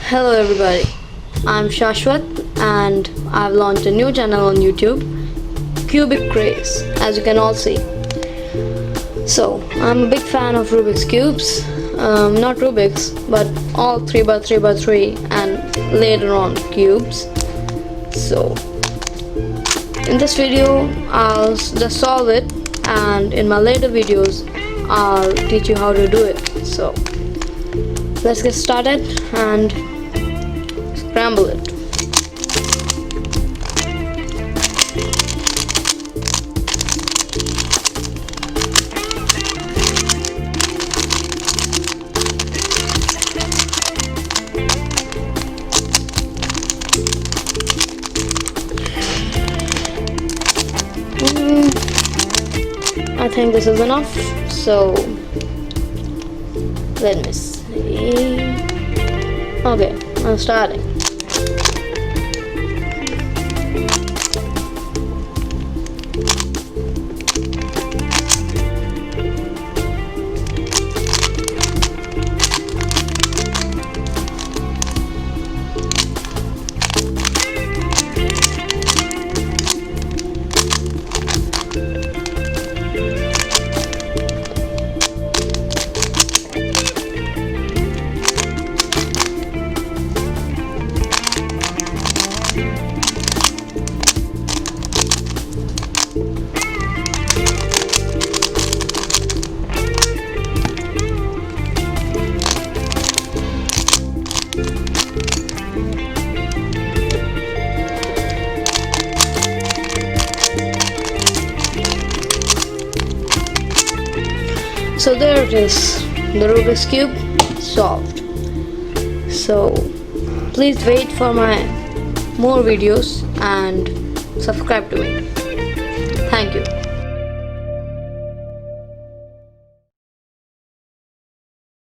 Hello everybody, I'm Shashwat and I've launched a new channel on YouTube, Cubic Craze, as you can all see. So, I'm a big fan of Rubik's Cubes, not Rubik's, but all 3x3x3 and later on cubes. So, in this video, I'll just solve it, and in my later videos, I'll teach you how to do it. So, let's get started and scramble it. I think this is enough, so let me see. Okay, I'm starting. So there it is, the Rubik's Cube solved. So please wait for my more videos and subscribe to me. Thank you.